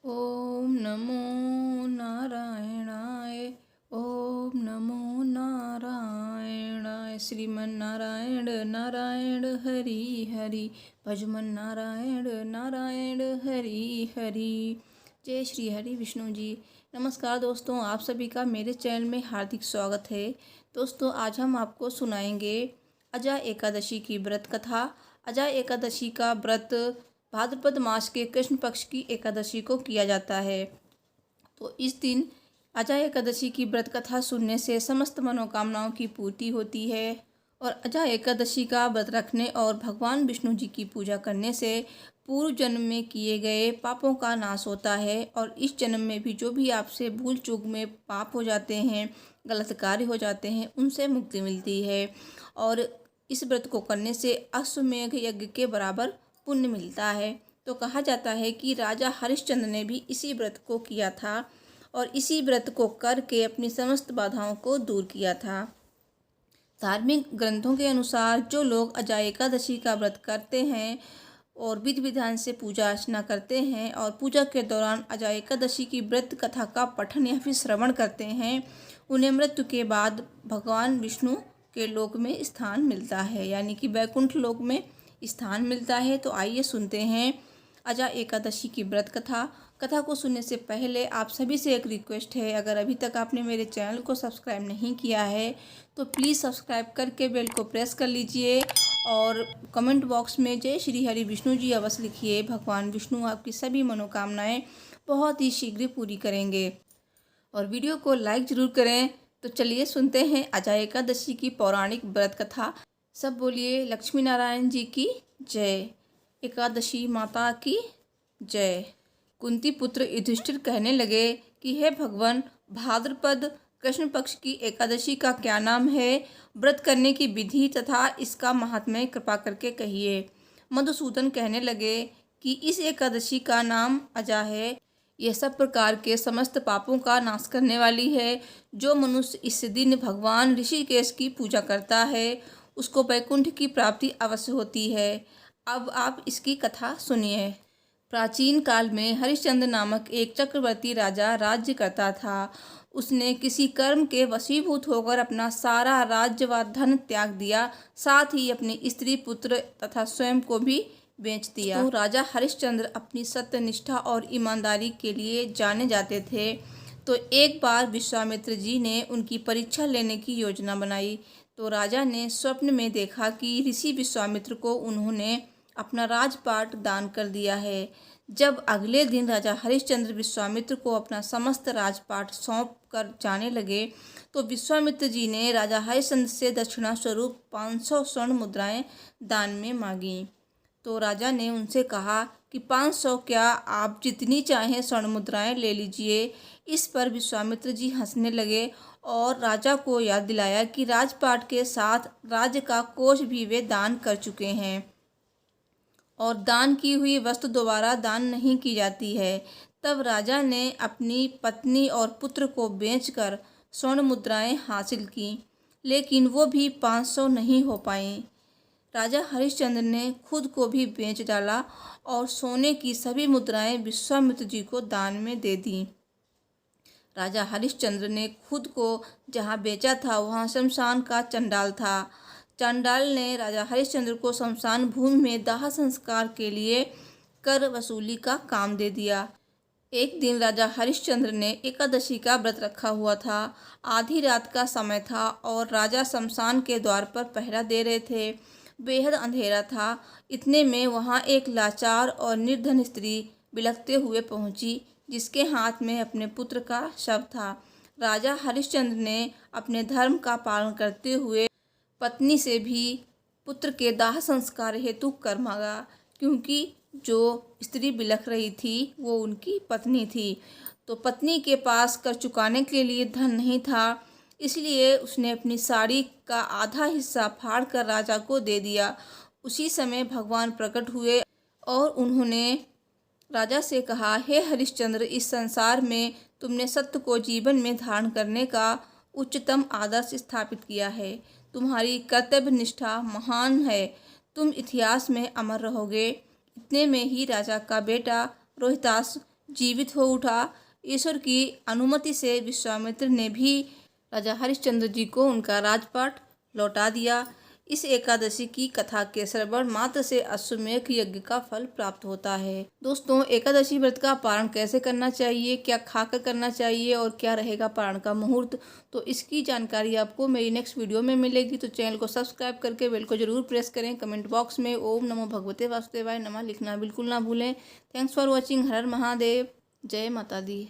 ओम नमो नारायणाय। ओम नमो नारायणाय। श्रीमन नारायण नारायण हरि हरि। भजमन नारायण नारायण हरि हरि। जय श्री हरि विष्णु जी। नमस्कार दोस्तों, आप सभी का मेरे चैनल में हार्दिक स्वागत है। दोस्तों, आज हम आपको सुनाएंगे अजा एकादशी की व्रत कथा। अजा एकादशी का व्रत भाद्रपद मास के कृष्ण पक्ष की एकादशी को किया जाता है। तो इस दिन अजा एकादशी की व्रत कथा सुनने से समस्त मनोकामनाओं की पूर्ति होती है और अजा एकादशी का व्रत रखने और भगवान विष्णु जी की पूजा करने से पूर्व जन्म में किए गए पापों का नाश होता है और इस जन्म में भी जो भी आपसे भूल चूक में पाप हो जाते हैं, गलत कार्य हो जाते हैं, उनसे मुक्ति मिलती है। और इस व्रत को करने से अश्वमेध यज्ञ के बराबर पुण्य मिलता है। तो कहा जाता है कि राजा हरिश्चंद्र ने भी इसी व्रत को किया था और इसी व्रत को करके अपनी समस्त बाधाओं को दूर किया था। धार्मिक ग्रंथों के अनुसार जो लोग अजा एकादशी का व्रत करते हैं और विधि विधान से पूजा अर्चना करते हैं और पूजा के दौरान अजा एकादशी की व्रत कथा का पठन या फिर श्रवण करते हैं, उन्हें मृत्यु के बाद भगवान विष्णु के लोक में स्थान मिलता है, यानी कि वैकुंठ लोक में स्थान मिलता है। तो आइए सुनते हैं अजा एकादशी की व्रत कथा। कथा को सुनने से पहले आप सभी से एक रिक्वेस्ट है, अगर अभी तक आपने मेरे चैनल को सब्सक्राइब नहीं किया है तो प्लीज़ सब्सक्राइब करके बेल को प्रेस कर लीजिए और कमेंट बॉक्स में जय श्री हरि विष्णु जी अवश्य लिखिए। भगवान विष्णु आपकी सभी मनोकामनाएं बहुत ही शीघ्र पूरी करेंगे। और वीडियो को लाइक ज़रूर करें। तो चलिए सुनते हैं अजा एकादशी की पौराणिक व्रत कथा। सब बोलिए लक्ष्मी नारायण जी की जय, एकादशी माता की जय। कुंती पुत्र युधिष्ठिर कहने लगे कि हे भगवान, भाद्रपद कृष्ण पक्ष की एकादशी का क्या नाम है? व्रत करने की विधि तथा इसका महात्म्य कृपा करके कहिए। मधुसूदन कहने लगे कि इस एकादशी का नाम अजा है। यह सब प्रकार के समस्त पापों का नाश करने वाली है। जो मनुष्य इस दिन भगवान ऋषिकेश की पूजा करता है उसको वैकुंठ की प्राप्ति अवश्य होती है। अब आप इसकी कथा सुनिए। प्राचीन काल में हरिश्चंद्र नामक एक चक्रवर्ती राजा राज्य करता था। उसने किसी कर्म के वशीभूत होकर अपना सारा राज्य व धन त्याग दिया, साथ ही अपने स्त्री पुत्र तथा स्वयं को भी बेच दिया। तो राजा हरिश्चंद्र अपनी सत्यनिष्ठा और ईमानदारी के लिए जाने जाते थे। तो एक बार विश्वामित्र जी ने उनकी परीक्षा लेने की योजना बनाई। तो राजा ने स्वप्न में देखा कि ऋषि विश्वामित्र को उन्होंने अपना राजपाट दान कर दिया है। जब अगले दिन राजा हरिश्चंद्र विश्वामित्र को अपना समस्त राजपाट सौंप कर जाने लगे तो विश्वामित्र जी ने राजा हरिश्चंद्र से दक्षिणा स्वरूप 500 स्वर्ण मुद्राएं दान में मांगी। तो राजा ने उनसे कहा कि 500 क्या, आप जितनी चाहें स्वर्ण मुद्राएं ले लीजिए। इस पर विश्वामित्र जी हंसने लगे और राजा को याद दिलाया कि राजपाट के साथ राज्य का कोष भी वे दान कर चुके हैं और दान की हुई वस्तु दोबारा दान नहीं की जाती है। तब राजा ने अपनी पत्नी और पुत्र को बेचकर स्वर्ण मुद्राएं हासिल की, लेकिन वो भी 500 नहीं हो पाईं। राजा हरिश्चंद्र ने खुद को भी बेच डाला और सोने की सभी मुद्राएं विश्वामित्र जी को दान में दे दी। राजा हरिश्चंद्र ने खुद को जहाँ बेचा था वहाँ शमशान का चंडाल था। चंडाल ने राजा हरिश्चंद्र को शमशान भूमि में दाह संस्कार के लिए कर वसूली का काम दे दिया। एक दिन राजा हरिश्चंद्र ने एकादशी का व्रत रखा हुआ था। आधी रात का समय था और राजा शमशान के द्वार पर पहरा दे रहे थे। बेहद अंधेरा था। इतने में वहाँ एक लाचार और निर्धन स्त्री बिलखते हुए पहुँची, जिसके हाथ में अपने पुत्र का शव था। राजा हरिश्चंद्र ने अपने धर्म का पालन करते हुए पत्नी से भी पुत्र के दाह संस्कार हेतु कर मांगा, क्योंकि जो स्त्री बिलख रही थी वो उनकी पत्नी थी। तो पत्नी के पास कर चुकाने के लिए धन नहीं था, इसलिए उसने अपनी साड़ी का आधा हिस्सा फाड़ कर राजा को दे दिया। उसी समय भगवान प्रकट हुए और उन्होंने राजा से कहा, हे हरिश्चंद्र, इस संसार में तुमने सत्य को जीवन में धारण करने का उच्चतम आदर्श स्थापित किया है। तुम्हारी कर्तव्य निष्ठा महान है। तुम इतिहास में अमर रहोगे। इतने में ही राजा का बेटा रोहितास जीवित हो उठा। ईश्वर की अनुमति से विश्वामित्र ने भी राजा हरिश्चंद्र जी को उनका राजपाट लौटा दिया। इस एकादशी की कथा के श्रवण मात्र से अश्वमेध यज्ञ का फल प्राप्त होता है। दोस्तों, एकादशी व्रत का पारण कैसे करना चाहिए, क्या खाकर करना चाहिए और क्या रहेगा पारण का मुहूर्त, तो इसकी जानकारी आपको मेरी नेक्स्ट वीडियो में मिलेगी। तो चैनल को सब्सक्राइब करके बेल को जरूर प्रेस करें। कमेंट बॉक्स में ओम नमो भगवते वासुदेवाय नमः लिखना बिल्कुल ना भूलें। Thanks for watching. हर हर महादेव। जय माता दी।